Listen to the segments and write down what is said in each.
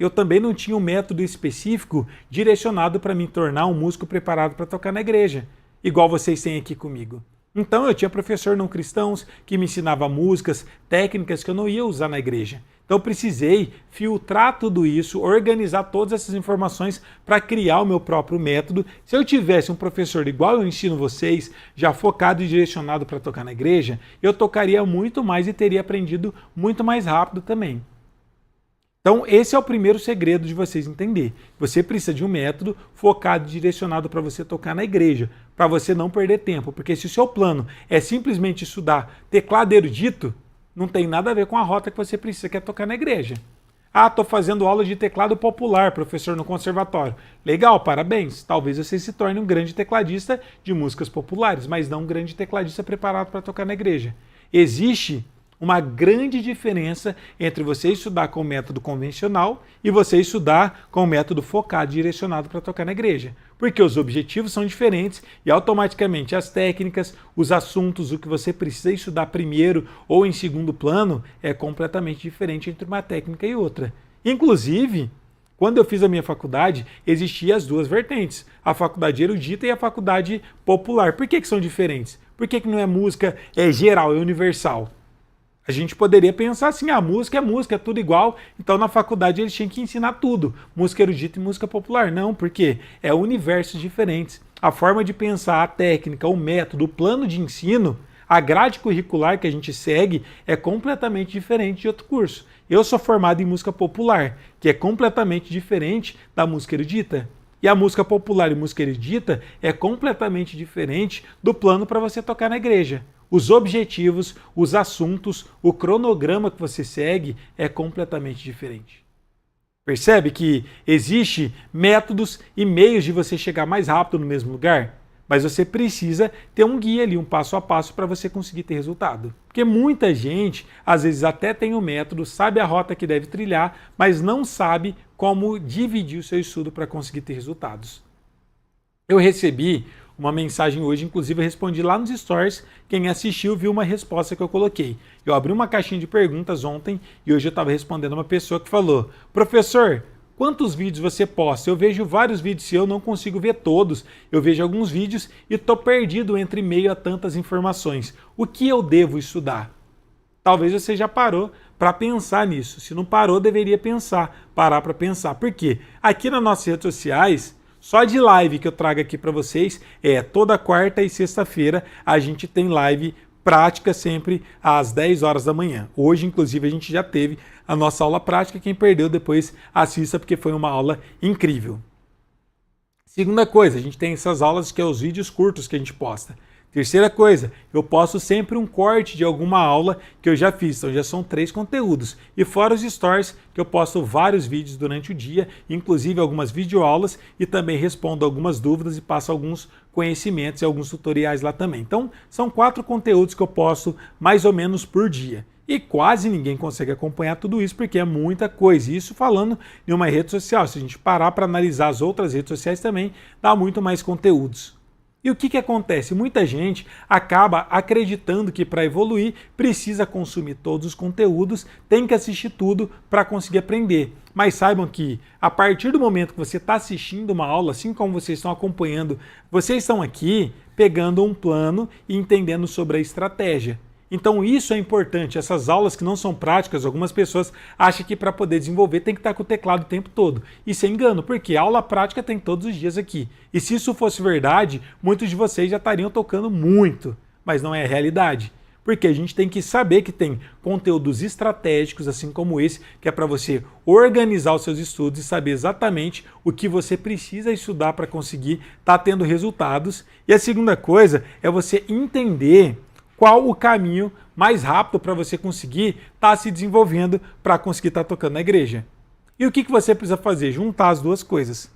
eu também não tinha um método específico direcionado para me tornar um músico preparado para tocar na igreja, igual vocês têm aqui comigo. Então eu tinha professor não cristãos que me ensinava músicas, técnicas que eu não ia usar na igreja. Então eu precisei filtrar tudo isso, organizar todas essas informações para criar o meu próprio método. Se eu tivesse um professor igual eu ensino vocês, já focado e direcionado para tocar na igreja, eu tocaria muito mais e teria aprendido muito mais rápido também. Então, esse é o primeiro segredo de vocês entender. Você precisa de um método focado e direcionado para você tocar na igreja, para você não perder tempo. Porque se o seu plano é simplesmente estudar teclado erudito, não tem nada a ver com a rota que você precisa, que é tocar na igreja. Ah, estou fazendo aula de teclado popular, professor no conservatório. Legal, parabéns. Talvez você se torne um grande tecladista de músicas populares, mas não um grande tecladista preparado para tocar na igreja. Existe uma grande diferença entre você estudar com o método convencional e você estudar com o método focado e direcionado para tocar na igreja. Porque os objetivos são diferentes e automaticamente as técnicas, os assuntos, o que você precisa estudar primeiro ou em segundo plano é completamente diferente entre uma técnica e outra. Inclusive, quando eu fiz a minha faculdade, existiam as duas vertentes, a faculdade erudita e a faculdade popular. Por que são diferentes? Por que não é música geral, é universal? A gente poderia pensar assim, a música, é tudo igual, então na faculdade eles tinham que ensinar tudo, música erudita e música popular. Não, porque é universos diferentes. A forma de pensar, a técnica, o método, o plano de ensino, a grade curricular que a gente segue é completamente diferente de outro curso. Eu sou formado em música popular, que é completamente diferente da música erudita. E a música popular e música erudita é completamente diferente do plano para você tocar na igreja. Os objetivos, os assuntos, o cronograma que você segue é completamente diferente. Percebe que existe métodos e meios de você chegar mais rápido no mesmo lugar? Mas você precisa ter um guia ali, um passo a passo para você conseguir ter resultado. Porque muita gente, às vezes até tem o método, sabe a rota que deve trilhar, mas não sabe como dividir o seu estudo para conseguir ter resultados. Eu recebi uma mensagem hoje, inclusive eu respondi lá nos stories, quem assistiu viu uma resposta que eu coloquei. Eu abri uma caixinha de perguntas ontem e hoje eu estava respondendo uma pessoa que falou: professor, quantos vídeos você posta? Eu vejo vários vídeos e eu não consigo ver todos. Eu vejo alguns vídeos e estou perdido entre meio a tantas informações. O que eu devo estudar? Talvez você já parou para pensar nisso. Se não parou, deveria parar para pensar. Por quê? Aqui nas nossas redes sociais, só de live que eu trago aqui para vocês, toda quarta e sexta-feira a gente tem live prática sempre às 10 horas da manhã. Hoje, inclusive, a gente já teve a nossa aula prática. Quem perdeu, depois assista, porque foi uma aula incrível. Segunda coisa, a gente tem essas aulas que é os vídeos curtos que a gente posta. Terceira coisa, eu posto sempre um corte de alguma aula que eu já fiz, então já são 3 conteúdos. E fora os stories, que eu posto vários vídeos durante o dia, inclusive algumas videoaulas, e também respondo algumas dúvidas e passo alguns conhecimentos e alguns tutoriais lá também. Então, são 4 conteúdos que eu posto mais ou menos por dia. E quase ninguém consegue acompanhar tudo isso, porque é muita coisa. Isso falando em uma rede social. Se a gente parar para analisar as outras redes sociais também, dá muito mais conteúdos. E o que acontece? Muita gente acaba acreditando que para evoluir precisa consumir todos os conteúdos, tem que assistir tudo para conseguir aprender. Mas saibam que a partir do momento que você está assistindo uma aula, assim como vocês estão acompanhando, vocês estão aqui pegando um plano e entendendo sobre a estratégia. Então isso é importante, essas aulas que não são práticas, algumas pessoas acham que para poder desenvolver tem que estar com o teclado o tempo todo. Isso é engano, porque aula prática tem todos os dias aqui. E se isso fosse verdade, muitos de vocês já estariam tocando muito, mas não é a realidade. Porque a gente tem que saber que tem conteúdos estratégicos, assim como esse, que é para você organizar os seus estudos e saber exatamente o que você precisa estudar para conseguir estar tendo resultados. E a segunda coisa é você entender qual o caminho mais rápido para você conseguir estar se desenvolvendo para conseguir estar tocando na igreja. E o que você precisa fazer? Juntar as duas coisas.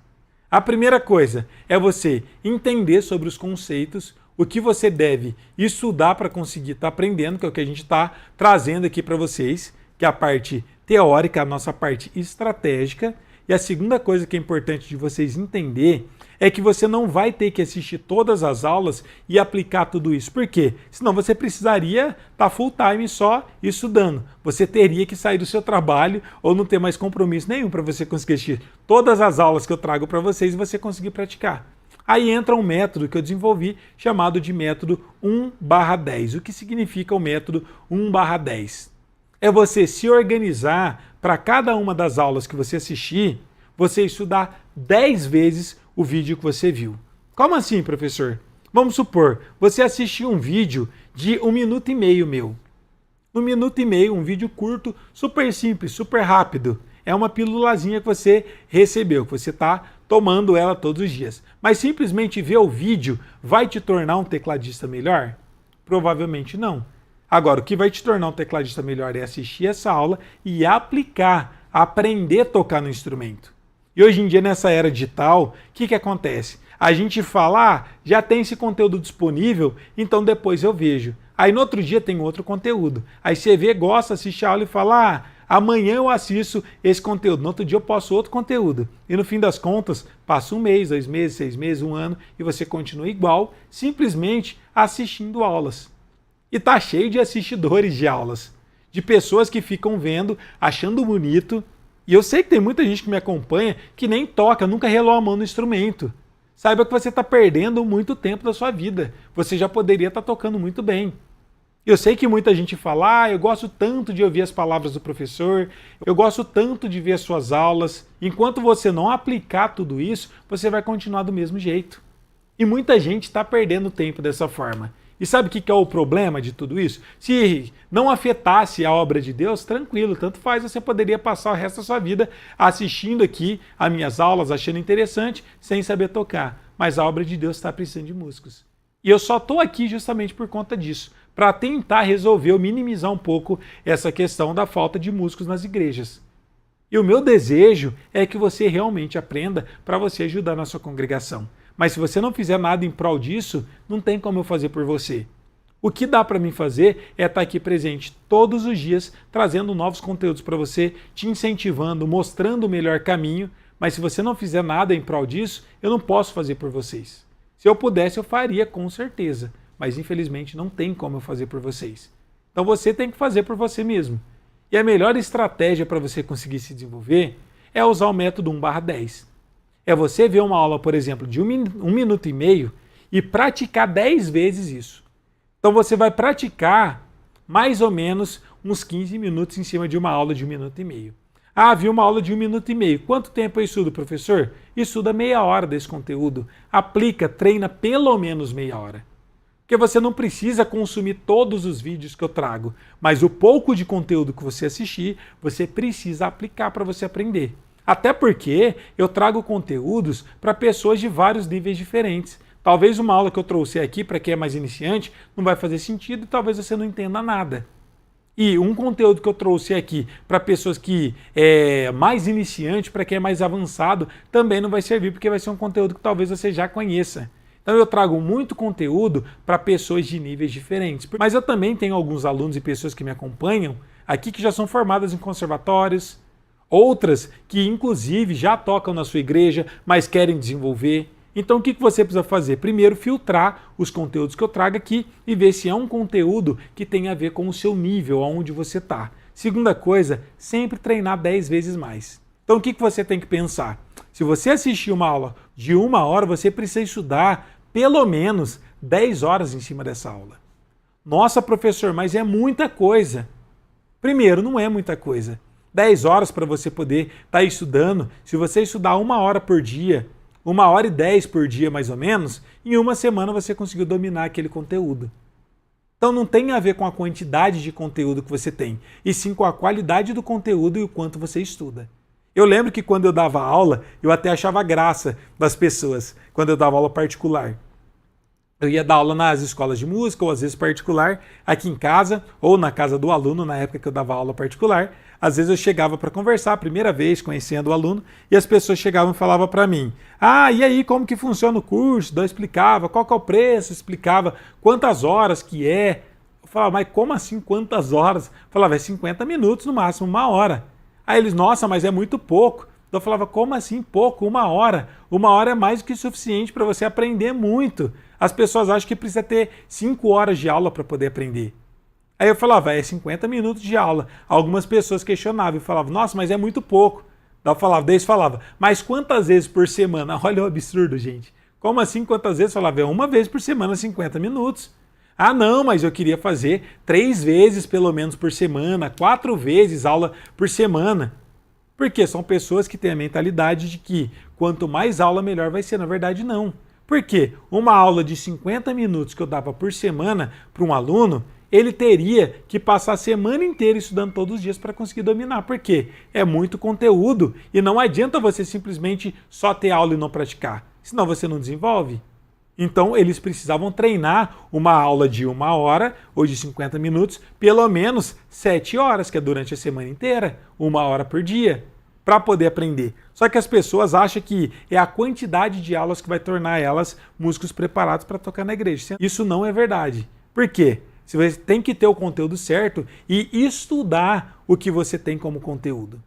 A primeira coisa é você entender sobre os conceitos, o que você deve estudar para conseguir estar aprendendo, que é o que a gente está trazendo aqui para vocês, que é a parte teórica, a nossa parte estratégica. E a segunda coisa que é importante de vocês entender é que você não vai ter que assistir todas as aulas e aplicar tudo isso. Por quê? Senão você precisaria estar full time só estudando. Você teria que sair do seu trabalho ou não ter mais compromisso nenhum para você conseguir assistir todas as aulas que eu trago para vocês e você conseguir praticar. Aí entra um método que eu desenvolvi chamado de método 1/10. O que significa o método 1/10? É você se organizar para cada uma das aulas que você assistir, você estudar 10 vezes o vídeo que você viu. Como assim, professor? Vamos supor, você assistiu um vídeo de 1 minuto e meio meu. 1 minuto e meio, um vídeo curto, super simples, super rápido. É uma pílulazinha que você recebeu, que você está tomando ela todos os dias. Mas simplesmente ver o vídeo vai te tornar um tecladista melhor? Provavelmente não. Agora, o que vai te tornar um tecladista melhor é assistir essa aula e aplicar, aprender a tocar no instrumento. E hoje em dia, nessa era digital, o que acontece? A gente fala, já tem esse conteúdo disponível, então depois eu vejo. Aí no outro dia tem outro conteúdo. Aí você vê, gosta, assiste a aula e fala, amanhã eu assisto esse conteúdo, no outro dia eu posto outro conteúdo. E no fim das contas, passa 1 mês, 2 meses, 6 meses, 1 ano, e você continua igual, simplesmente assistindo aulas. E tá cheio de assistidores de aulas, de pessoas que ficam vendo, achando bonito. E eu sei que tem muita gente que me acompanha que nem toca, nunca relou a mão no instrumento. Saiba que você está perdendo muito tempo da sua vida. Você já poderia estar tocando muito bem. Eu sei que muita gente fala, eu gosto tanto de ouvir as palavras do professor, eu gosto tanto de ver as suas aulas. Enquanto você não aplicar tudo isso, você vai continuar do mesmo jeito. E muita gente está perdendo tempo dessa forma. E sabe o que é o problema de tudo isso? Se não afetasse a obra de Deus, tranquilo, tanto faz, você poderia passar o resto da sua vida assistindo aqui as minhas aulas, achando interessante, sem saber tocar. Mas a obra de Deus está precisando de músicos. E eu só estou aqui justamente por conta disso, para tentar resolver ou minimizar um pouco essa questão da falta de músicos nas igrejas. E o meu desejo é que você realmente aprenda para você ajudar na sua congregação. Mas se você não fizer nada em prol disso, não tem como eu fazer por você. O que dá para mim fazer é estar aqui presente todos os dias, trazendo novos conteúdos para você, te incentivando, mostrando o melhor caminho. Mas se você não fizer nada em prol disso, eu não posso fazer por vocês. Se eu pudesse, eu faria com certeza. Mas infelizmente não tem como eu fazer por vocês. Então você tem que fazer por você mesmo. E a melhor estratégia para você conseguir se desenvolver é usar o método 1/10. É você ver uma aula, por exemplo, de 1 minuto e meio e praticar 10 vezes isso. Então você vai praticar mais ou menos uns 15 minutos em cima de uma aula de 1 minuto e meio. Vi uma aula de 1 minuto e meio. Quanto tempo eu estudo, professor? Estuda meia hora desse conteúdo. Aplica, treina pelo menos meia hora. Porque você não precisa consumir todos os vídeos que eu trago, mas o pouco de conteúdo que você assistir, você precisa aplicar para você aprender. Até porque eu trago conteúdos para pessoas de vários níveis diferentes. Talvez uma aula que eu trouxe aqui para quem é mais iniciante não vai fazer sentido e talvez você não entenda nada. E um conteúdo que eu trouxe aqui para pessoas que é mais iniciante, para quem é mais avançado, também não vai servir porque vai ser um conteúdo que talvez você já conheça. Então eu trago muito conteúdo para pessoas de níveis diferentes. Mas eu também tenho alguns alunos e pessoas que me acompanham aqui que já são formadas em conservatórios, outras que inclusive já tocam na sua igreja, mas querem desenvolver. Então o que você precisa fazer? Primeiro, filtrar os conteúdos que eu trago aqui e ver se é um conteúdo que tem a ver com o seu nível, aonde você está. Segunda coisa, sempre treinar 10 vezes mais. Então o que você tem que pensar? Se você assistir uma aula de 1 hora, você precisa estudar pelo menos 10 horas em cima dessa aula. Nossa, professor, mas é muita coisa. Primeiro, não é muita coisa. 10 horas para você poder estar estudando, se você estudar 1 hora por dia, 1h10 por dia mais ou menos, em uma semana você conseguiu dominar aquele conteúdo. Então não tem a ver com a quantidade de conteúdo que você tem, e sim com a qualidade do conteúdo e o quanto você estuda. Eu lembro que quando eu dava aula, eu até achava graça das pessoas, quando eu dava aula particular. Eu ia dar aula nas escolas de música, ou às vezes particular, aqui em casa, ou na casa do aluno, na época que eu dava aula particular. Às vezes eu chegava para conversar, a primeira vez, conhecendo o aluno, e as pessoas chegavam e falavam para mim, e aí, como que funciona o curso? Daí eu explicava qual que é o preço, explicava quantas horas que é. Eu falava, mas como assim quantas horas? Eu falava, é 50 minutos no máximo, 1 hora. Aí eles, nossa, mas é muito pouco. Então eu falava, como assim pouco? 1 hora? 1 hora é mais do que suficiente para você aprender muito. As pessoas acham que precisa ter 5 horas de aula para poder aprender. Aí eu falava, é 50 minutos de aula. Algumas pessoas questionavam e falavam, nossa, mas é muito pouco. Daí eles falavam, mas quantas vezes por semana? Olha o absurdo, gente. Como assim quantas vezes? Eu falava, é 1 vez por semana, 50 minutos. Ah, não, mas eu queria fazer 3 vezes pelo menos por semana, 4 vezes aula por semana. Porque são pessoas que têm a mentalidade de que quanto mais aula, melhor vai ser. Na verdade, não. Por quê? Uma aula de 50 minutos que eu dava por semana para um aluno, ele teria que passar a semana inteira estudando todos os dias para conseguir dominar. Por quê? É muito conteúdo e não adianta você simplesmente só ter aula e não praticar. Senão você não desenvolve. Então, eles precisavam treinar uma aula de 1 hora ou de 50 minutos, pelo menos 7 horas, que é durante a semana inteira, 1 hora por dia, para poder aprender. Só que as pessoas acham que é a quantidade de aulas que vai tornar elas músicos preparados para tocar na igreja. Isso não é verdade. Por quê? Você tem que ter o conteúdo certo e estudar o que você tem como conteúdo.